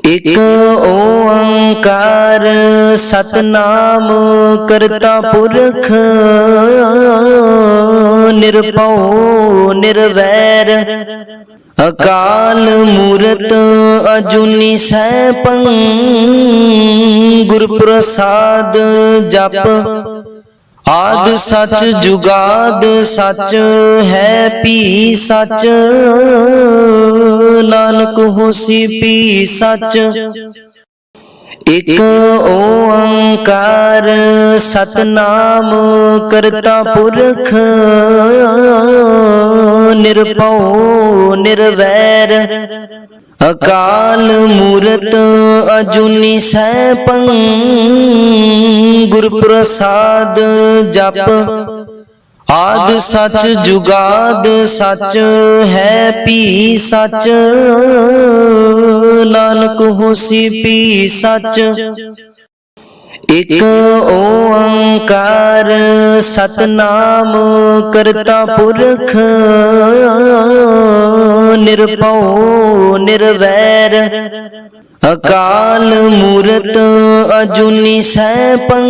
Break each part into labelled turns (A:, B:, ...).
A: इक ओंकार सतनाम करता पुरख निरभउ निर्वैर अकाल मूरत अजूनी सैभं गुर प्रसाद जप आद सच जुगाद सच है पी सच नानक होसी पी सच। इक ओंकार सतनाम करता पुरख निरभउ निर्वैर अकाल मूरत अजूनी सैभं गुर प्रसाद जप आद सच जुगाद सच है पी सच नानक होसी पी सच। इक ओंकार सतनाम करता पुरख निरभउ निर्वैर अकाल मूरत अजूनी सैभं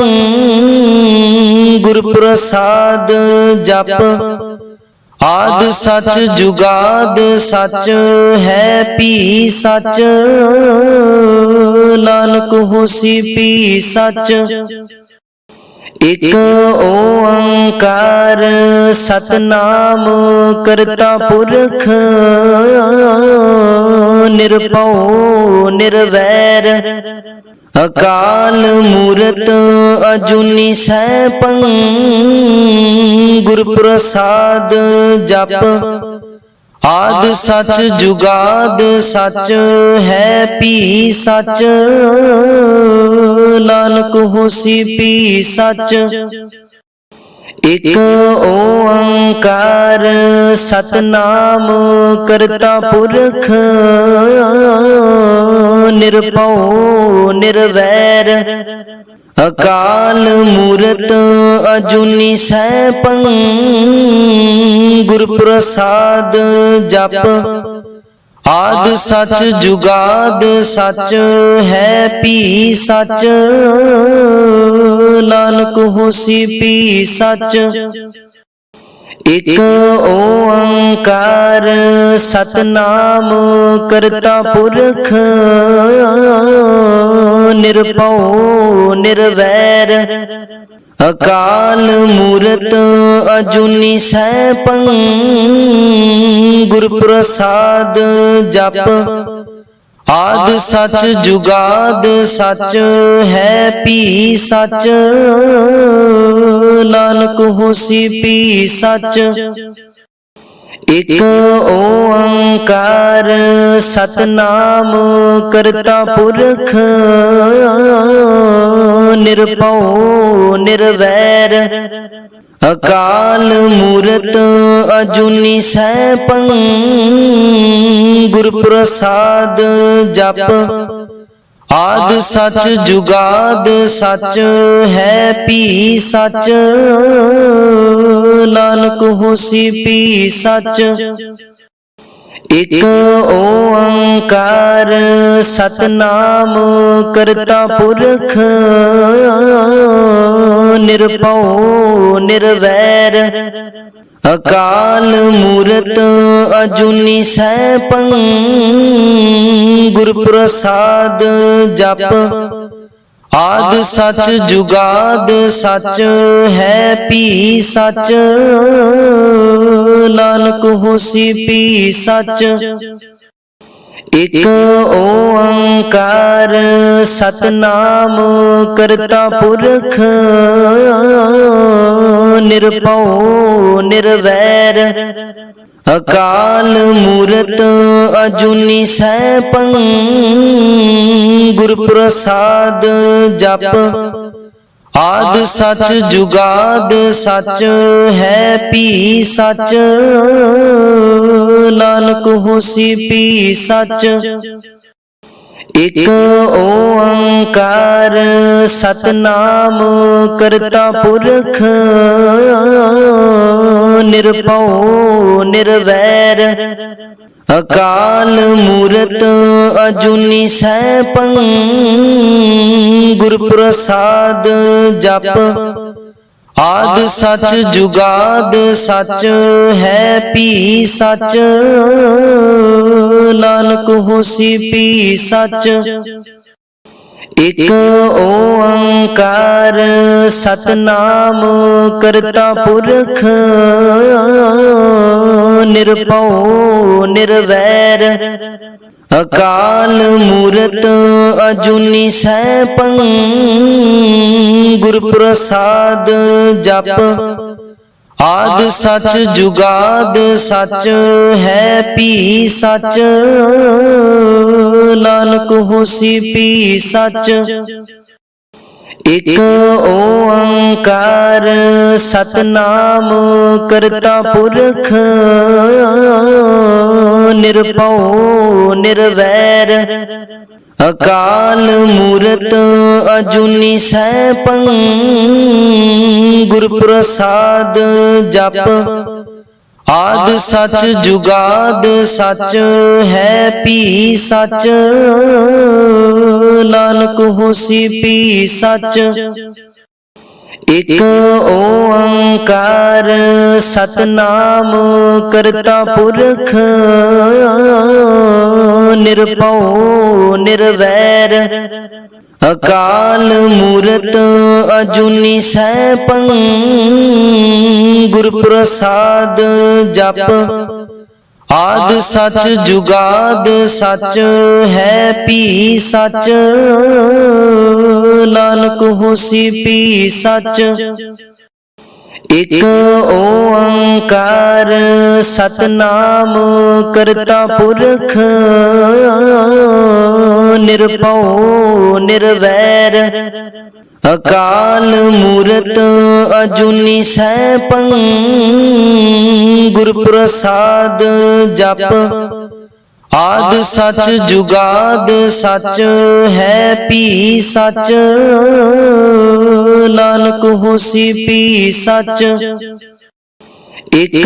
A: गुर प्रसाद जप आद सच जुगाद सच है पी सच नानक होसी पी सच। इक ओंकार सतनाम करता पुरख निरभउ निर्वैर अकाल मूरत अजूनी सैभं गुर प्रसाद जप आद सच जुगाद सच है पी सच नानक होसी पी सच। इक ओंकार सतनाम करता पुरख निरभउ निर्वैर अकाल मूरत अजूनी सैभं गुर प्रसाद जप आद सच जुगाद सच है पी सच नानक होसी पी सच। इक ओंकार सतनाम करता पुरख निरभउ निर्वैर अकाल मूरत अजूनी सैभं गुर प्रसाद जप आद सच जुगाद सच है पी सच नानक होसी पी सच। इक ओंकार सतनाम करता पुरख निरभउ निर्वैर अकाल मूरत अजूनी सैभं गुर प्रसाद जप आद सच जुगाद सच है पी सच नानक होसी पी सच। इक ओंकार सतनाम करता पुरख निरभउ निर्वैर अकाल मूरत अजूनी सैभं गुर प्रसाद जप आद सच जुगाद सच है पी सच नानक होसी पी सच। इक ओंकार सतनाम करता पुरख निरभउ निर्वैर अकाल मूरत अजूनी सैभं गुर प्रसाद जप आद सच जुगाद सच है पी सच नानक होसी पी सच। इक ओंकार सतनाम करता पुरख निरभउ निर्वैर ਅਕਾਲ ਮੂਰਤ ਅਜੂਨੀ ਸੈਭੰ ਗੁਰ ਪ੍ਰਸਾਦ ਜਪ। ਆਦਿ ਸਚ ਜੁਗਾਦ ਸਚ ਹੈ ਭੀ ਸਚ ਨਾਨਕ ਹੋਸੀ ਭੀ ਸਚ। ਇਕ ਓੰਕਾਰ ਸਤਨਾਮ ਕਰਤਾ ਪੁਰਖ ਨਿਰਭਉ ਨਿਰਵੈਰ ਅਕਾਲ ਮੂਰਤ ਅਜੂਨੀ ਸੈਭੰ ਗੁਰ ਪ੍ਰਸਾਦ ਜਪ। ਆਦਿ ਸਚ ਜੁਗਾਦ ਸਚ ਹੈ ਭੀ ਸਚ ਨਾਨਕ ਹੋਸੀ ਭੀ ਸਚ। ਇਕ ਓੰਕਾਰ ਸਤਨਾਮ ਕਰਤਾ ਪੁਰਖ ਨਿਰਭਉ ਨਿਰਵੈਰ ਅਕਾਲ ਮੂਰਤ ਅਜੂਨੀ ਸੈਭੰ ਗੁਰ ਪ੍ਰਸਾਦ ਜਪ। ਆਦਿ ਸਚ ਜੁਗਾਦ ਸਚ ਹੈ ਭੀ ਸਚ ਨਾਨਕ ਹੋਸੀ ਭੀ ਸਚ। ਇਕ ਓੰਕਾਰ ਸਤਨਾਮ ਕਰਤਾ ਪੁਰਖ ਨਿਰਭਉ ਨਿਰਵੈਰ ਅਕਾਲ ਮੂਰਤ ਅਜੂਨੀ ਸੈਭੰ ਗੁਰ ਪ੍ਰਸਾਦ ਜਪ। ਆਦਿ ਸਚ ਜੁਗਾਦ ਸਚ ਹੈ ਭੀ ਸਚ ਨਾਨਕ ਹੋਸੀ ਭੀ ਸਚ। ਇਕ ਓੰਕਾਰ ਸਤਨਾਮ ਕਰਤਾ ਪੁਰਖ ਨਿਰਭਉ ਨਿਰਵੈਰ ਅਕਾਲ ਮੂਰਤ ਅਜੂਨੀ ਸੈਭੰ ਗੁਰ ਪ੍ਰਸਾਦ ਜਪ। ਆਦਿ ਸਚ ਜੁਗਾਦ ਸਚ ਹੈ ਭੀ ਸਚ ਨਾਨਕ ਹੋਸੀ ਭੀ ਸਚ। ਇਕ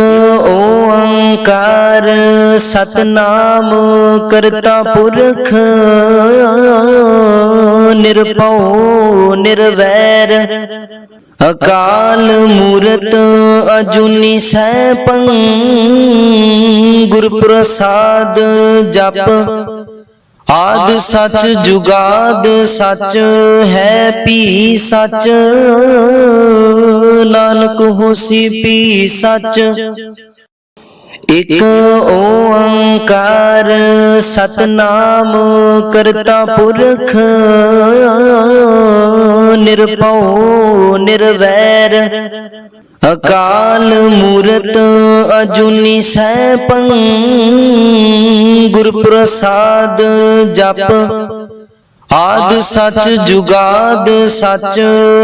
A: ਓੰਕਾਰ ਸਤਨਾਮ ਕਰਤਾ ਪੁਰਖ ਨਿਰਭਉ ਨਿਰਵੈਰ ਅਕਾਲ ਮੂਰਤ ਅਜੂਨੀ ਸੈਭੰ ਗੁਰ ਪ੍ਰਸਾਦ ਜਪ। ਆਦਿ ਸਚ ਜੁਗਾਦ ਸਚ ਹੈ ਭੀ ਸਚ ਨਾਨਕ ਹੋਸੀ ਭੀ ਸਚ। ਇਕ ਓੰਕਾਰ ਸਤਨਾਮ ਕਰਤਾ ਪੁਰਖ ਨਿਰਭਉ ਨਿਰਵੈਰ ਅਕਾਲ ਮੂਰਤ ਅਜੂਨੀ ਸੈਭੰ ਗੁਰ ਪ੍ਰਸਾਦ ਜਪ। ਆਦਿ ਸਚ ਜੁਗਾਦ ਸਚ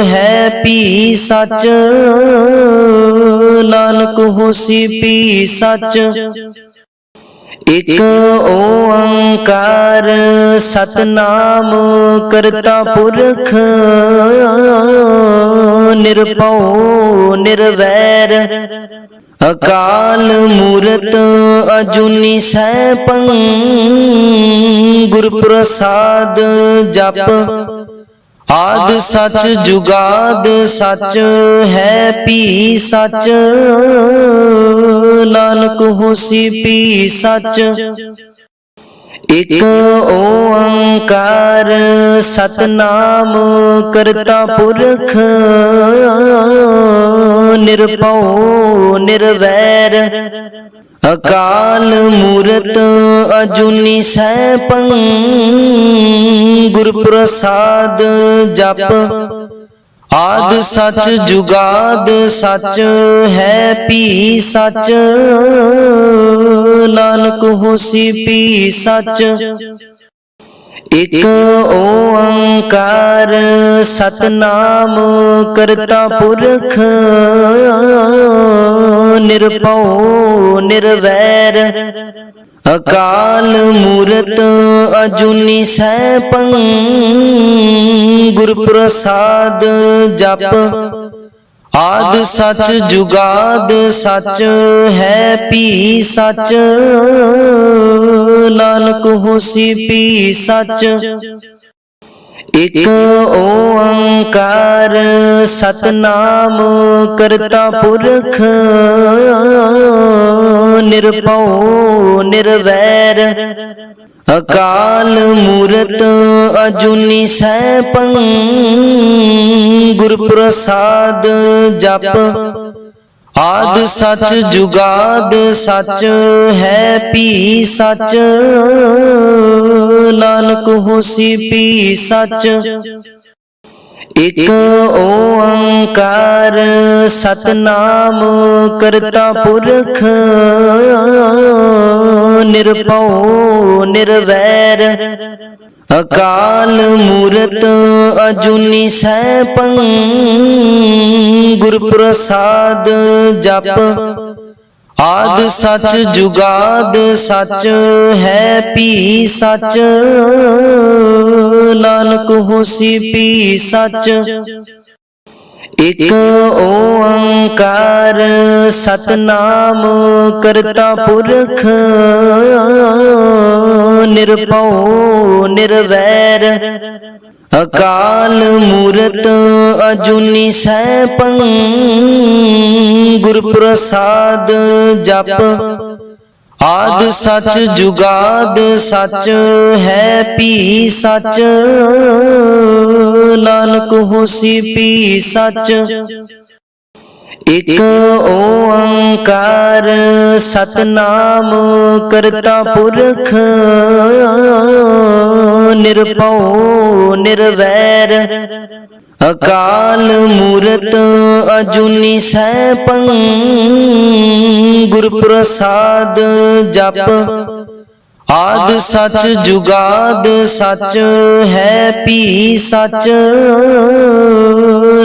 A: ਹੈ ਭੀ ਸਚ ਨਾਨਕ ਹੋਸੀ ਭੀ ਸਚ। ਇਕ ਓੰਕਾਰ ਸਤਨਾਮ ਕਰਤਾ ਪੁਰਖ ਨਿਰਭਉ ਨਿਰਵੈਰ ਅਕਾਲ ਮੂਰਤ ਅਜੂਨੀ ਸੈਭੰ ਗੁਰ ਪ੍ਰਸਾਦ ਜਪ। ਆਦਿ ਸਚ ਜੁਗਾਦ ਸਚ ਹੈ ਭੀ ਸਚ ਨਾਨਕ ਹੋਸੀ ਭੀ ਸਚ। ਇਕ ਓੰਕਾਰ ਸਤਨਾਮ ਕਰਤਾ ਪੁਰਖ ਨਿਰਭਉ ਨਿਰਵੈਰ ਅਕਾਲ ਮੂਰਤ ਅਜੂਨੀ ਸੈਭੰ ਗੁਰ ਪ੍ਰਸਾਦ ਜਪ। ਆਦਿ ਸਚ ਜੁਗਾਦ ਸਚ ਹੈ ਭੀ ਸਚ ਨਾਨਕ ਹੋਸੀ ਭੀ ਸਚ। ਇਕ ਓੰਕਾਰ ਸਤਨਾਮ ਕਰਤਾ ਪੁਰਖ ਨਿਰਭਉ ਨਿਰਵੈਰ ਅਕਾਲ ਮੂਰਤ ਅਜੂਨੀ ਸੈਭੰ ਗੁਰ ਪ੍ਰਸਾਦ ਜਪ। आद सच जुगाद सच है पी सच, नानक होसी पी सच। एक ओंकार सतनाम करता पुरख, निरभउ निर्वैर अकाल मूरत अजूनी सैभं, गुर प्रसाद जप। आद सच जुगाद सच है पी सच, नानक होसी पी सच। एक ओंकार सतनाम करता पुरख, निरभउ निर्वैर अकाल मूरत अजूनी सैभं, गुर प्रसाद जप। आद सच जुगाद सच है पी सच, नानक होसी पी सच। एक ओंकार सतनाम करता पुरख, निरभउ निर्वैर अकाल मूरत अजूनी सैभं, गुर प्रसाद जप। आद सच जुगाद सच है पी सच, नानक होसी पी सच। एक ओंकार सतनाम करता पुरख, निरभउ निर्वैर अकाल मूरत अजूनी सैभं, गुर प्रसाद जप। आद सच जुगाद सच है पी सच,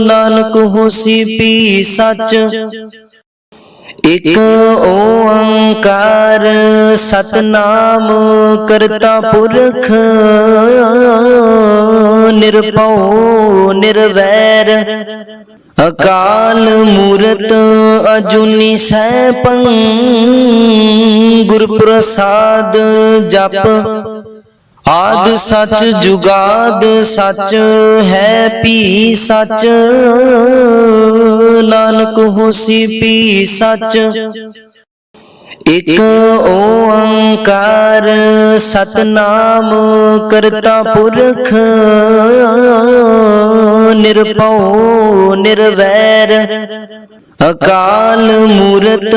A: नानक होसी पी सच। एक ओंकार सतनाम करता पुरख, निरभउ निर्वैर अकाल मूरत अजूनी सैभं, गुर प्रसाद जप। आद सच जुगाद सच है पी सच, नानक होसी पी सच। एक ओंकार सतनाम करता पुरख, निरभउ निर्वैर अकाल मूरत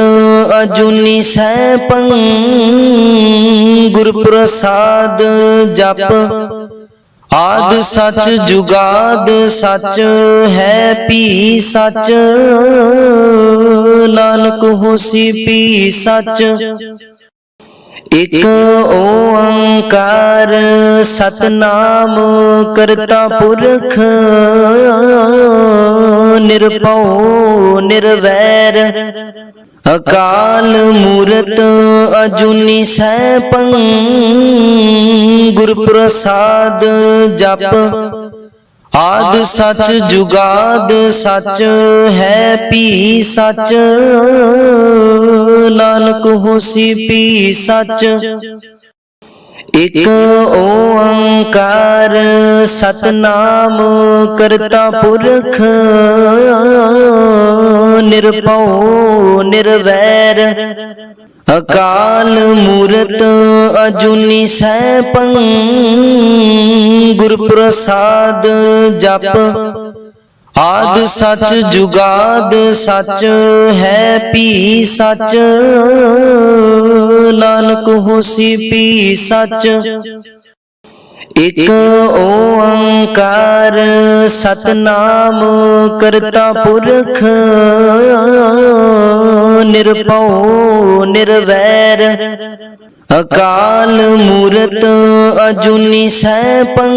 A: अजूनी सैभं, गुर प्रसाद जप। आद सच जुगाद सच है पी सच, नानक होसी पी सच। एक ओंकार सतनाम करता पुरख, निरभउ निर्वैर अकाल मूरत अजूनी सैभं, गुर प्रसाद जप। आद सच जुगाद सच है पी सच, नानक होसी पी सच। एक ओंकार सतनाम करता पुरख, निरभउ निर्वैर अकाल मूरत अजूनी सैभं, गुर प्रसाद जप। आद सच जुगाद सच है पी सच, नानक होसी पी सच। एक ओंकार सतनाम करता पुरख, निरभउ निर्वैर अकाल मूरत अजूनी सैभं,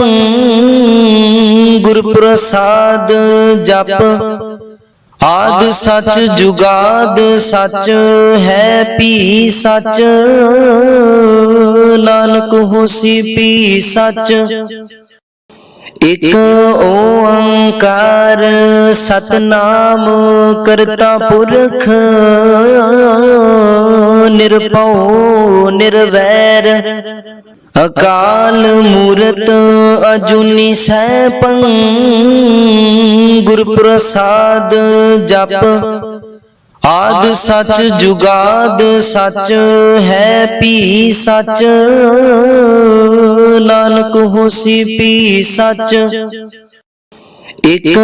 A: गुर प्रसाद जप। आद सच जुगाद सच है पी सच, नानक होसी पी सच। ਇਕ ਓੰਕਾਰ ਸਤਨਾਮ ਕਰਤਾ ਪੁਰਖ ਨਿਰਭਉ ਨਿਰਵੈਰ ਅਕਾਲ ਮੂਰਤ ਅਜੂਨੀ ਸੈਭੰ ਗੁਰ ਪ੍ਰਸਾਦ ਜਪ ਆਦਿ ਸਚ ਜੁਗਾਦ ਸਚ ਹੈ ਭੀ ਸਚ ਨਾਨਕ ਹੋਸੀ ਭੀ ਸਚ ਇਕ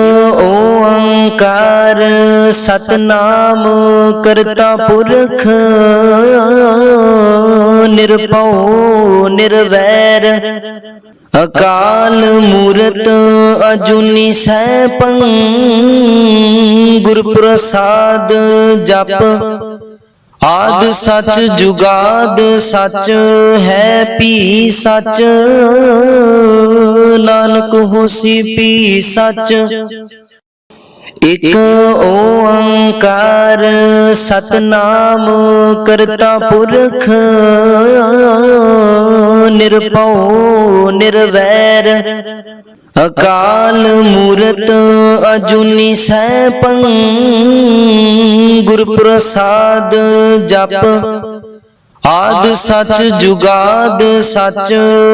A: ਓੰਕਾਰ ਸਤਨਾਮ ਕਰਤਾ ਪੁਰਖ ਨਿਰਭਉ ਨਿਰਵੈਰ ਅਕਾਲ ਮੂਰਤ ਅਜੂਨੀ ਸੈਭੰ ਗੁਰ ਪ੍ਰਸਾਦ ਜਪ ਆਦਿ ਸਚ ਜੁਗਾਦ ਸਚ ਹੈ ਭੀ ਸਚ ਨਾਨਕ ਹੋਸੀ ਭੀ ਸਚ ਇਕ ਓੰਕਾਰ ਸਤਨਾਮ ਕਰਤਾ ਪੁਰਖ ਨਿਰਭਉ ਨਿਰਵੈਰ ਅਕਾਲ ਮੂਰਤ ਅਜੂਨੀ ਸੈਭੰ ਗੁਰ ਪ੍ਰਸਾਦ ਜਪ ਆਦਿ ਸਚ ਜੁਗਾਦ ਸਚ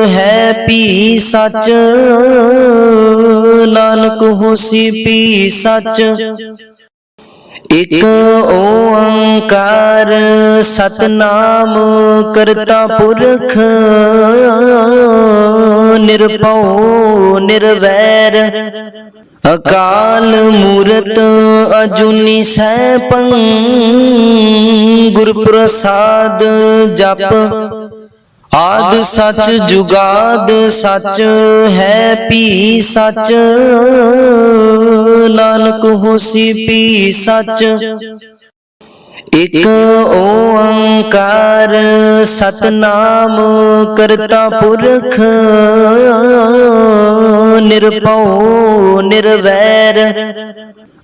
A: ਹੈ ਭੀ ਸਚ ਨਾਨਕ ਹੋਸੀ ਭੀ ਸਚ ਇਕ ਓੰਕਾਰ ਸਤਨਾਮ ਕਰਤਾ ਪੁਰਖ ਨਿਰਭਉ ਨਿਰਵੈਰ ਅਕਾਲ ਮੂਰਤ ਅਜੂਨੀ ਸੈਭੰ ਗੁਰ ਪ੍ਰਸਾਦ ਜਪ ਆਦਿ ਸਚ ਜੁਗਾਦ ਸਚ ਹੈ ਭੀ ਸਚ ਨਾਨਕ ਹੋਸੀ ਭੀ ਸਚ ਇਕ ਓੰਕਾਰ ਸਤਨਾਮ ਕਰਤਾ ਪੁਰਖ ਨਿਰਭਉ ਨਿਰਵੈਰ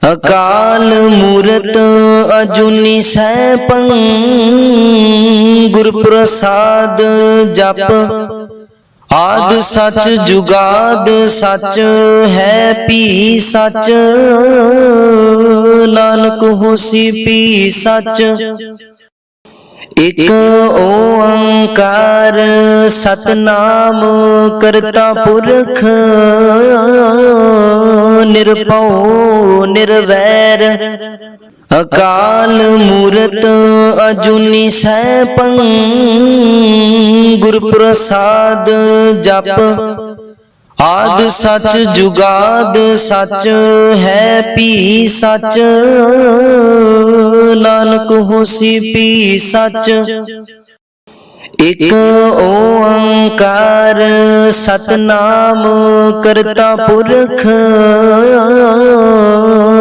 A: ਅਕਾਲ ਮੂਰਤ ਅਜੂਨੀ ਸੈਭੰ ਗੁਰ ਪ੍ਰਸਾਦ ਜਪ ਆਦਿ ਸਚ ਜੁਗਾਦ ਸਚ ਹੈ ਭੀ ਸਚ ਨਾਨਕ ਹੋਸੀ ਭੀ ਸਚ ਇਕ ਓੰਕਾਰ ਸਤਨਾਮ ਕਰਤਾ ਪੁਰਖ ਨਿਰਭਉ ਨਿਰਵੈਰ ਅਕਾਲ ਮੂਰਤ ਅਜੂਨੀ ਸੈਭੰ ਗੁਰ ਪ੍ਰਸਾਦ ਜਪ ਆਦਿ ਸਚ ਜੁਗਾਦ ਸਚ ਹੈ ਭੀ ਸਚ ਨਾਨਕ ਹੋਸੀ ਭੀ ਸਚ ਇਕ ਓੰਕਾਰ ਸਤਨਾਮ ਕਰਤਾ ਪੁਰਖ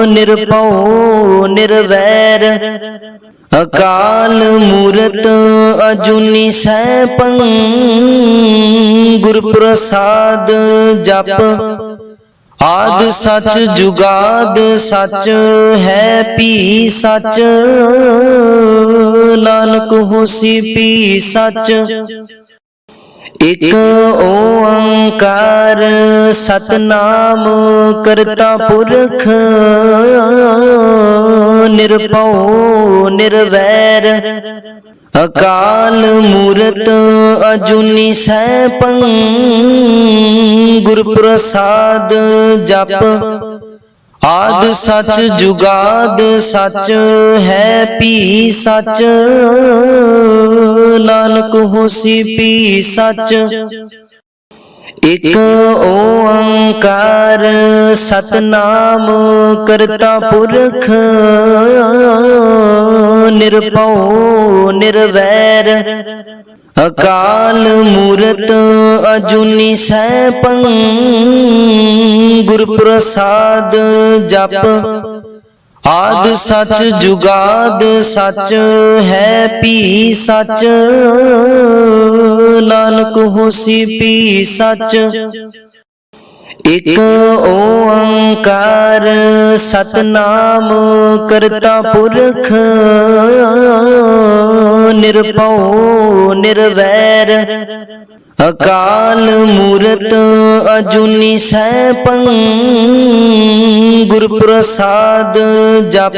A: ਨਿਰਭਉ ਨਿਰਵੈਰ ਅਕਾਲ ਮੂਰਤ ਅਜੂਨੀ ਸੈਭੰ ਗੁਰ ਪ੍ਰਸਾਦ ਜਪ ਆਦਿ ਸਚ ਜੁਗਾਦ ਸਚ ਹੈ ਭੀ ਸਚ ਨਾਨਕ ਹੋਸੀ ਭੀ ਸਚ ਇਕ ਓੰਕਾਰ ਸਤਨਾਮ ਕਰਤਾ ਪੁਰਖ ਨਿਰਭਉ ਨਿਰਵੈਰ ਅਕਾਲ ਮੂਰਤ ਅਜੂਨੀ ਸੈਭੰ ਗੁਰ ਪ੍ਰਸਾਦ ਜਪ ਆਦਿ ਸਚ ਜੁਗਾਦ ਸਚ ਹੈ ਭੀ ਸਚ ਨਾਨਕ ਹੋਸੀ ਭੀ ਸਚ ਇਕ ਓੰਕਾਰ ਸਤਨਾਮ ਕਰਤਾ ਪੁਰਖ ਨਿਰਭਉ ਨਿਰਵੈਰ ਅਕਾਲ ਮੂਰਤ ਅਜੂਨੀ ਸੈਭੰ ਗੁਰ ਪ੍ਰਸਾਦ ਜਪ ਆਦਿ ਸਚ ਜੁਗਾਦ ਸਚ ਹੈ ਭੀ ਸਚ ਨਾਨਕ ਹੋਸੀ ਭੀ ਸਚ ਇਕ ਓੰਕਾਰ ਸਤਨਾਮ ਕਰਤਾ ਪੁਰਖ ਨਿਰਭਉ ਨਿਰਵੈਰ ਅਕਾਲ ਮੂਰਤ ਅਜੂਨੀ ਸੈਭੰ ਗੁਰ ਪ੍ਰਸਾਦ ਜਪ।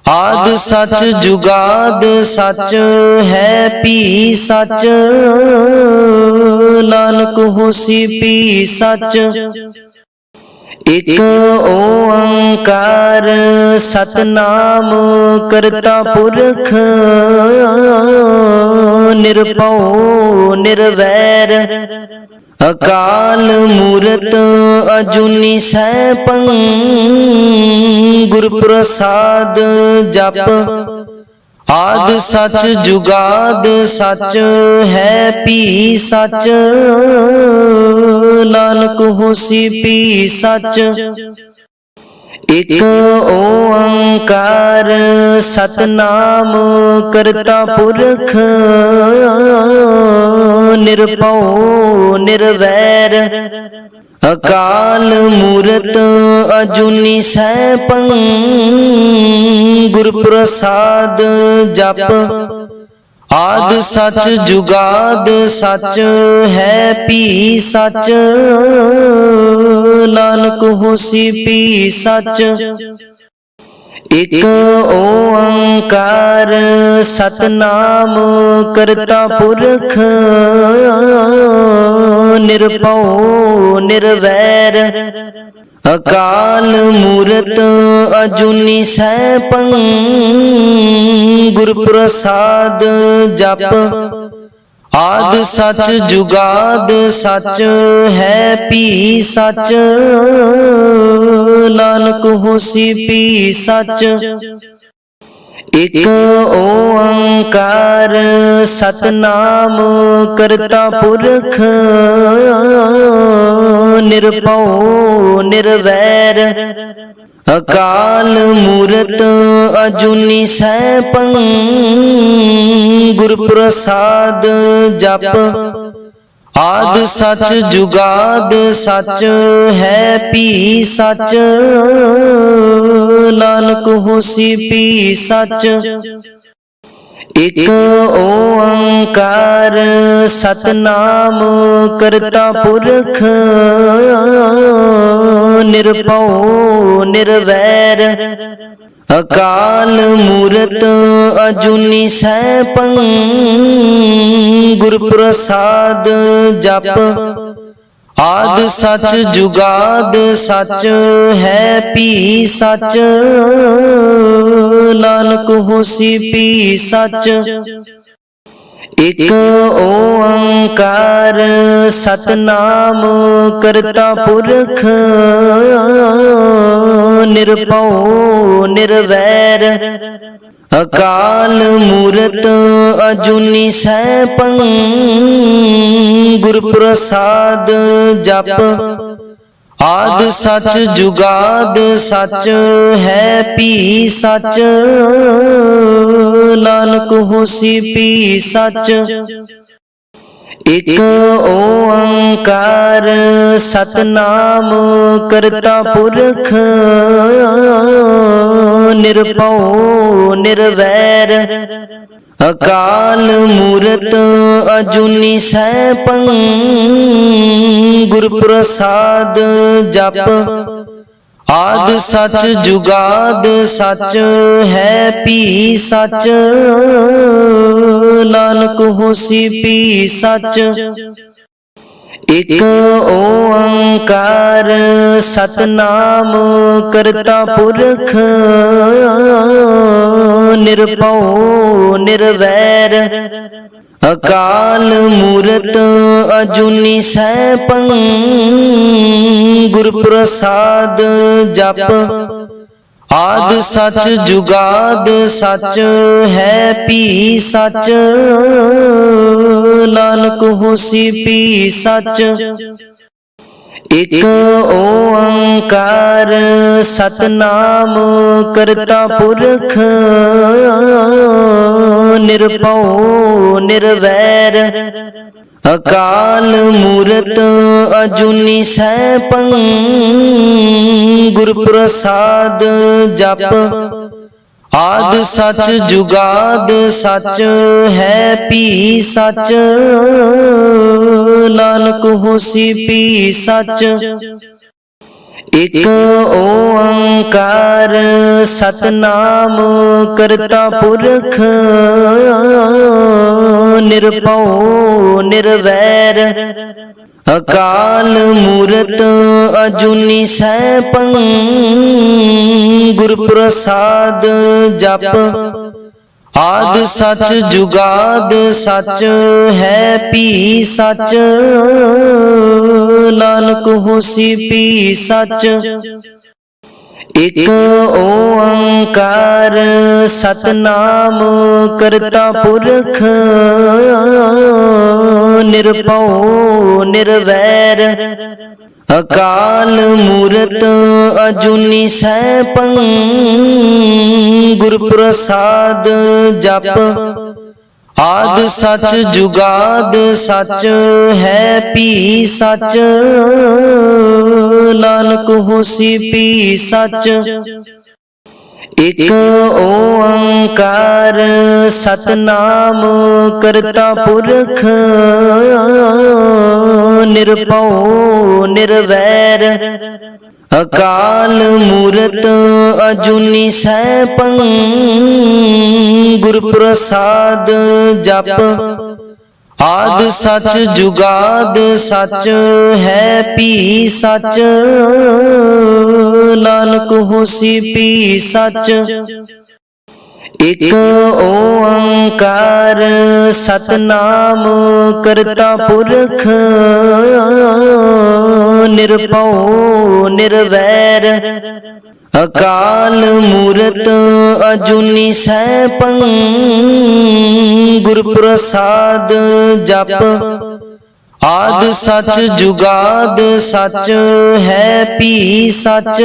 A: ਆਦਿ ਸੱਚ ਜੁਗਾਦ ਸੱਚ ਹੈ ਭੀ ਸੱਚ, ਨਾਨਕ ਹੋਸੀ ਭੀ ਸੱਚ। ਇਕ ਓੰਕਾਰ ਸਤਿਨਾਮ ਕਰਤਾ ਪੁਰਖ, ਨਿਰਭਉ ਨਿਰਵੈਰ ਅਕਾਲ ਮੂਰਤ ਅਜੂਨੀ ਸੈਭੰ ਗੁਰ ਪ੍ਰਸਾਦ ਜਪ। ਆਦਿ ਸੱਚ ਜੁਗਾਦ ਸੱਚ ਹੈ ਭੀ ਸੱਚ, ਨਾਨਕ ਹੋਸੀ ਭੀ ਸੱਚ। ਇਕ ਓੰਕਾਰ ਸਤਿਨਾਮ ਕਰਤਾ ਪੁਰਖ, ਨਿਰਭਉ ਨਿਰਵੈਰ ਅਕਾਲ ਮੂਰਤ ਅਜੂਨੀ ਸੈਭੰ ਗੁਰ ਪ੍ਰਸਾਦ ਜਪ। ਆਦਿ ਸੱਚ ਜੁਗਾਦ ਸੱਚ ਹੈ ਭੀ ਸੱਚ, ਨਾਨਕ ਹੋਸੀ ਭੀ ਸੱਚ। ਇਕ ਓੰਕਾਰ ਸਤਿਨਾਮ ਕਰਤਾ ਪੁਰਖ, ਨਿਰਭਉ ਨਿਰਵੈਰ ਅਕਾਲ ਮੂਰਤ ਅਜੂਨੀ ਸੈਭੰ ਗੁਰ ਪ੍ਰਸਾਦ ਜਪ। ਆਦਿ ਸੱਚ ਜੁਗਾਦ ਸੱਚ ਹੈ ਭੀ ਸੱਚ, ਨਾਨਕ ਹੋਸੀ ਭੀ ਸੱਚ। ਇਕ ਓੰਕਾਰ ਸਤਿਨਾਮ ਕਰਤਾ ਪੁਰਖ, ਨਿਰਭਉ ਨਿਰਵੈਰ ਅਕਾਲ ਮੂਰਤ ਅਜੂਨੀ ਸੈਭੰ ਗੁਰ ਪ੍ਰਸਾਦ ਜਪ। ਆਦਿ ਸੱਚ ਜੁਗਾਦ ਸੱਚ ਹੈ ਭੀ ਸੱਚ, ਨਾਨਕ ਹੋਸੀ ਭੀ ਸੱਚ। ਇਕ ਓੰਕਾਰ ਸਤਿਨਾਮ ਕਰਤਾ ਪੁਰਖ, ਨਿਰਭਉ ਨਿਰਵੈਰ ਅਕਾਲ ਮੂਰਤ ਅਜੂਨੀ ਸੈਭੰ ਗੁਰ ਪ੍ਰਸਾਦ ਜਪ। ਆਦਿ ਸੱਚ ਜੁਗਾਦ ਸੱਚ ਹੈ ਭੀ ਸੱਚ, ਨਾਨਕ ਹੋਸੀ ਭੀ ਸੱਚ। ਇਕ ਓੰਕਾਰ ਸਤਿਨਾਮ ਕਰਤਾ ਪੁਰਖ, ਨਿਰਭਉ ਨਿਰਵੈਰ ਅਕਾਲ ਮੂਰਤ ਅਜੂਨੀ ਸੈਭੰ ਗੁਰ ਪ੍ਰਸਾਦ ਜਪ। ਆਦਿ ਸੱਚ ਜੁਗਾਦ ਸੱਚ ਹੈ ਭੀ ਸੱਚ, ਨਾਨਕ ਹੋਸੀ ਭੀ ਸੱਚ। ਇਕ ਓੰਕਾਰ ਸਤਿਨਾਮ ਕਰਤਾ ਪੁਰਖ, ਨਿਰਭਉ ਨਿਰਵੈਰ ਅਕਾਲ ਮੂਰਤ ਅਜੂਨੀ ਸੈਭੰ ਗੁਰ ਪ੍ਰਸਾਦ ਜਪ। ਆਦਿ ਸੱਚ ਜੁਗਾਦ ਸੱਚ ਹੈ ਭੀ ਸੱਚ, ਨਾਨਕ ਹੋਸੀ ਭੀ ਸੱਚ। ਇਕ ਓੰਕਾਰ ਸਤਿਨਾਮ ਕਰਤਾ ਪੁਰਖ, ਨਿਰਭਉ ਨਿਰਵੈਰ ਅਕਾਲ ਮੂਰਤ ਅਜੂਨੀ ਸੈਭੰ ਗੁਰ ਪ੍ਰਸਾਦ ਜਪ। ਆਦਿ ਸੱਚ ਜੁਗਾਦ ਸੱਚ ਹੈ ਭੀ ਸੱਚ, ਨਾਨਕ ਹੋਸੀ ਭੀ ਸੱਚ। ਇਕ ਓੰਕਾਰ ਸਤਿਨਾਮ ਕਰਤਾ ਪੁਰਖ, ਨਿਰਭਉ ਨਿਰਵੈਰ ਅਕਾਲ ਮੂਰਤ ਅਜੂਨੀ ਸੈਭੰ ਗੁਰ ਪ੍ਰਸਾਦ ਜਪ। आद सच जुगाद सच है पी सच, नानक होसी पी सच। इक ओंकार सतनाम करता पुरख, निरभउ निर्वैर अकाल मूरत अजूनी सैभं, गुर प्रसाद जप। आद सच जुगाद सच है पी सच, नानक होसी पी सच। इक ओंकार सतनाम करता पुरख, निरभउ निर्वैर अकाल मूरत अजूनी सैभं, गुर प्रसाद जप। आद सच जुगाद सच है पी सच, नानक होसी पी सच। इक ओंकार सतनाम करता पुरख, निरभउ निर्वैर अकाल मूरत अजूनी सैभं, गुर प्रसाद जप। आद सच जुगाद सच है पी सच, नानक होसी पी सच। इक ओंकार सतनाम करता पुरख, निरभउ निर्वैर अकाल मूरत अजूनी सैभं, गुर प्रसाद जप। आद सच जुगाद सच है पी सच,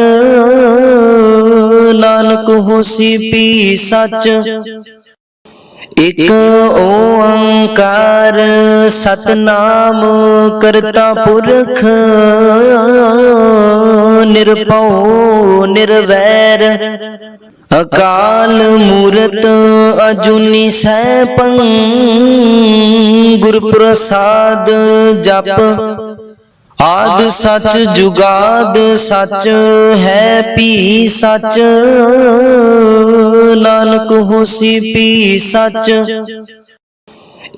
A: नानक होसी पी सच। इक ओंकार सतनाम करता पुरख, निरभउ निर्वैर अकाल मूरत अजूनी सैभं, गुर प्रसाद जप। आद सच जुगाद सच है पी सच, नानक होसी पी सच।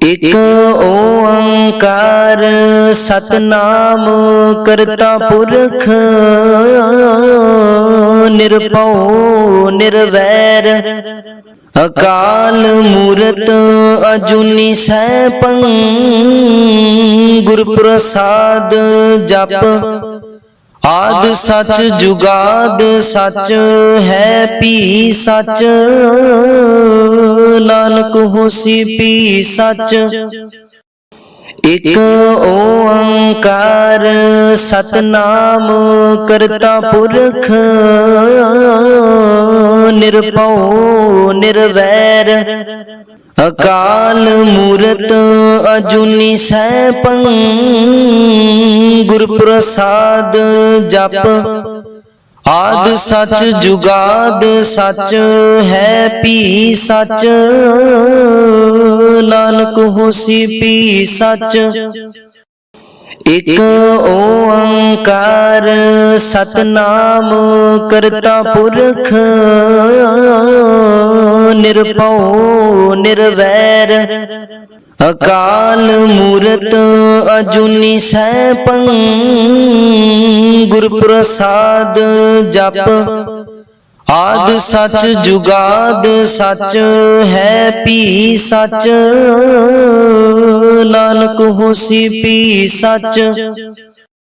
A: इक ओंकार सतनाम करता पुरख, निरभउ निर्वैर अकाल मूरत अजूनी सैभं, गुर प्रसाद जप। आद सच जुगाद सच है पी सच, नानक होसी पी सच। इक ओंकार सतनाम करता पुरख, निरभउ निर्वैर अकाल मूरत अजूनी सैभं, गुर प्रसाद जप। आद सच जुगाद सच है पी सच, नानक होसी पी सच। इक ओंकार सतनाम करता पुरख, निरभउ निर्वैर अकाल मूरत अजूनी सैभं, गुर प्रसाद जप। आद सच जुगाद सच है पी सच, नानक होसी पी सच।